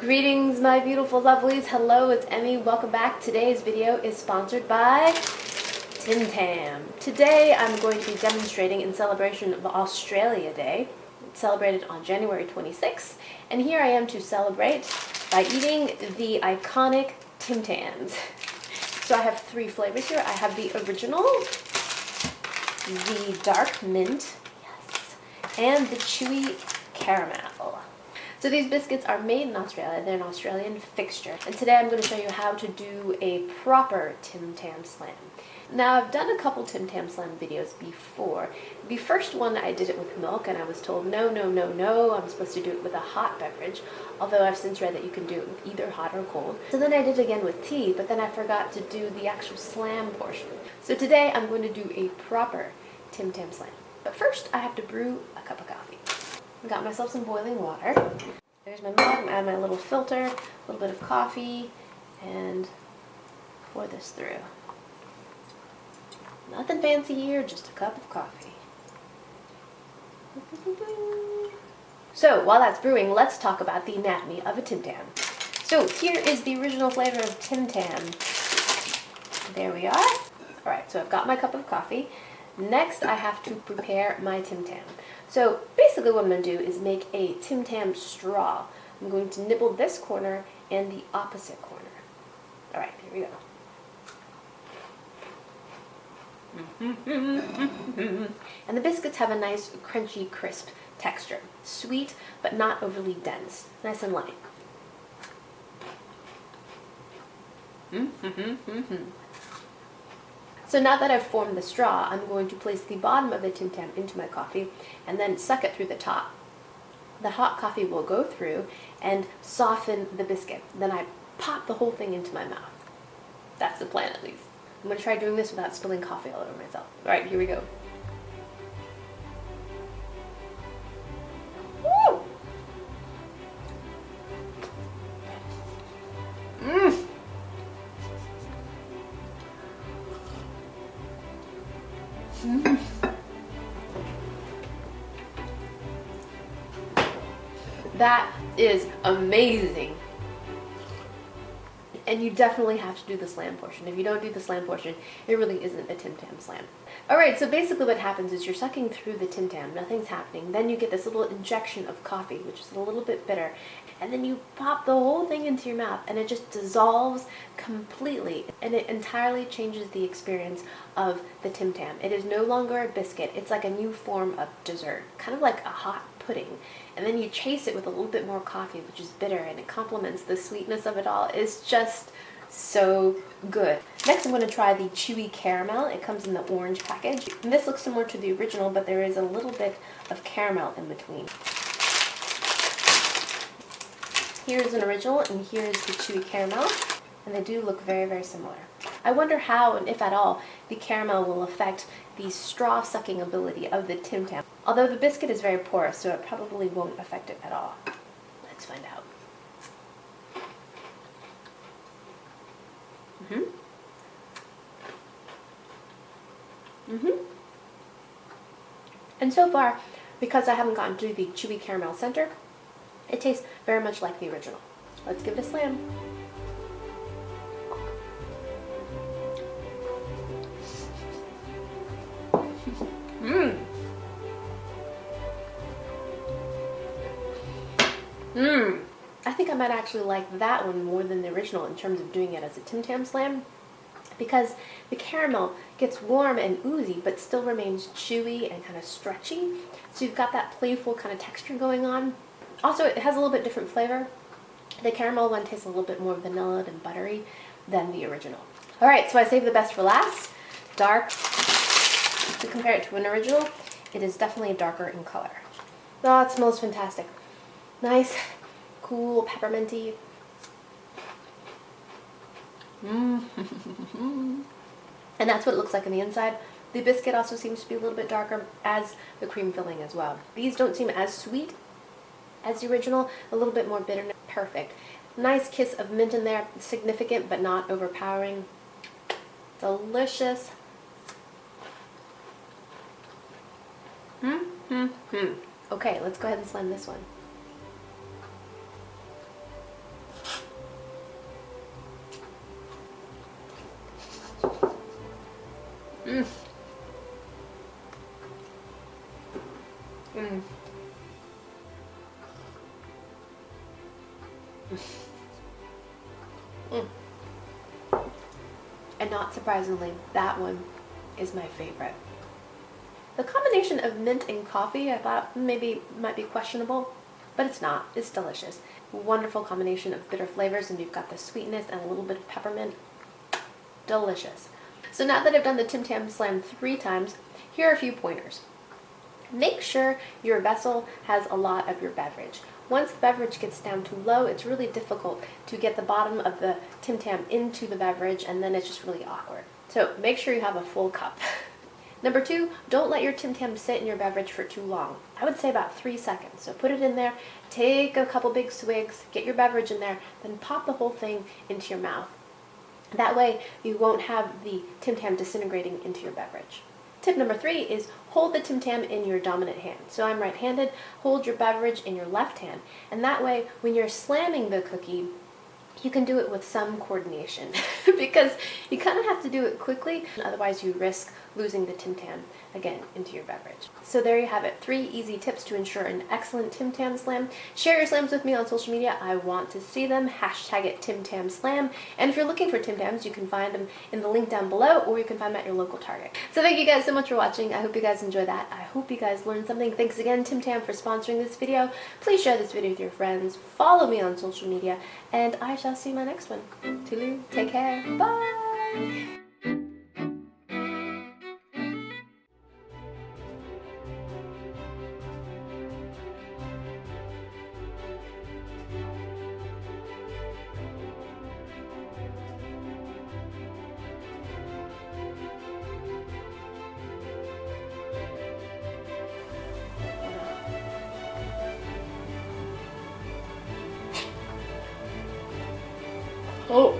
Greetings, my beautiful lovelies. Hello, it's Emmy. Welcome back. Today's video is sponsored by Tim Tam. Today I'm going to be demonstrating in celebration of Australia Day. It's celebrated on January 26th, and here I am to celebrate by eating the iconic Tim Tams. So I have three flavors here. I have the original, the dark mint, yes, and the chewy caramel. So these biscuits are made in Australia. They're an Australian fixture. And today I'm going to show you how to do a proper Tim Tam Slam. Now I've done a couple Tim Tam Slam videos before. The first one I did it with milk and I was told no, I'm supposed to do it with a hot beverage. Although I've since read that you can do it with either hot or cold. So then I did it again with tea, but then I forgot to do the actual slam portion. So today I'm going to do a proper Tim Tam Slam. But first I have to brew a cup of coffee. I got myself some boiling water. There's my mug. I'm gonna add my little filter, a little bit of coffee, and pour this through. Nothing fancy here, just a cup of coffee. So while that's brewing, let's talk about the anatomy of a Tim Tam. So here is the original flavor of Tim Tam. There we are. Alright, so I've got my cup of coffee. Next, I have to prepare my Tim Tam. So basically what I'm going to do is make a Tim Tam straw. I'm going to nibble this corner and the opposite corner. Alright, here we go. And the biscuits have a nice crunchy, crisp texture. Sweet, but not overly dense. Nice and light. So now that I've formed the straw, I'm going to place the bottom of the Tim Tam into my coffee and then suck it through the top. The hot coffee will go through and soften the biscuit. Then I pop the whole thing into my mouth. That's the plan, at least. I'm going to try doing this without spilling coffee all over myself. Alright, here we go. Woo! That is amazing. And you definitely have to do the slam portion. If you don't do the slam portion, it really isn't a Tim Tam Slam. Alright, so basically what happens is you're sucking through the Tim Tam, nothing's happening. Then you get this little injection of coffee, which is a little bit bitter. And then you pop the whole thing into your mouth and it just dissolves completely. And it entirely changes the experience of the Tim Tam. It is no longer a biscuit, it's like a new form of dessert. Kind of like a hot pudding. And then you chase it with a little bit more coffee, which is bitter, and it complements the sweetness of it all. It's just so good. Next I'm going to try the Chewy Caramel. It comes in the orange package. And this looks similar to the original, but there is a little bit of caramel in between. Here's an original, and here's the Chewy Caramel. And they do look very, very similar. I wonder how, and if at all, the caramel will affect the straw sucking ability of the Tim Tam. Although the biscuit is very porous, so it probably won't affect it at all. Let's find out. And so far, because I haven't gotten to the Chewy Caramel center, it tastes very much like the original. Let's give it a slam. I think I might actually like that one more than the original in terms of doing it as a Tim Tam Slam, because the caramel gets warm and oozy but still remains chewy and kind of stretchy. So you've got that playful kind of texture going on. Also, it has a little bit different flavor. The caramel one tastes a little bit more vanilla and buttery than the original. Alright, so I saved the best for last. Dark. To compare it to an original, it is definitely darker in color. Oh, it smells fantastic. Nice, cool, pepperminty. And that's what it looks like on the inside. The biscuit also seems to be a little bit darker, as the cream filling as well. These don't seem as sweet as the original, a little bit more bitter. Perfect. Nice kiss of mint in there, significant but not overpowering. Delicious. Okay, let's go ahead and slam this one. Mm. Mm. And not surprisingly, that one is my favorite. The combination of mint and coffee I thought maybe might be questionable, but it's not. It's delicious. Wonderful combination of bitter flavors, and you've got the sweetness and a little bit of peppermint. Delicious. So now that I've done the Tim Tam Slam 3 times, here are a few pointers. Make sure your vessel has a lot of your beverage. Once the beverage gets down too low, it's really difficult to get the bottom of the Tim Tam into the beverage, and then it's just really awkward. So make sure you have a full cup. Number 2, don't let your Tim Tam sit in your beverage for too long. I would say about 3 seconds. So put it in there, take a couple big swigs, get your beverage in there, then pop the whole thing into your mouth. That way you won't have the Tim Tam disintegrating into your beverage. Tip number 3 is hold the Tim Tam in your dominant hand. So I'm right-handed, hold your beverage in your left hand. And that way, when you're slamming the cookie, you can do it with some coordination because you kind of have to do it quickly, otherwise you risk losing the Tim Tam again into your beverage. So there you have it, 3 easy tips to ensure an excellent Tim Tam Slam. Share your slams with me on social media. I want to see them. Hashtag it Tim Tam Slam. And if you're looking for Tim Tams, you can find them in the link down below, or you can find them at your local Target. So thank you guys so much for watching. I hope you guys enjoyed that. I hope you guys learned something. Thanks again, Tim Tam, for sponsoring this video. Please share this video with your friends. Follow me on social media, and I shall see you in my next one. Toodaloo, take care, bye! Oh.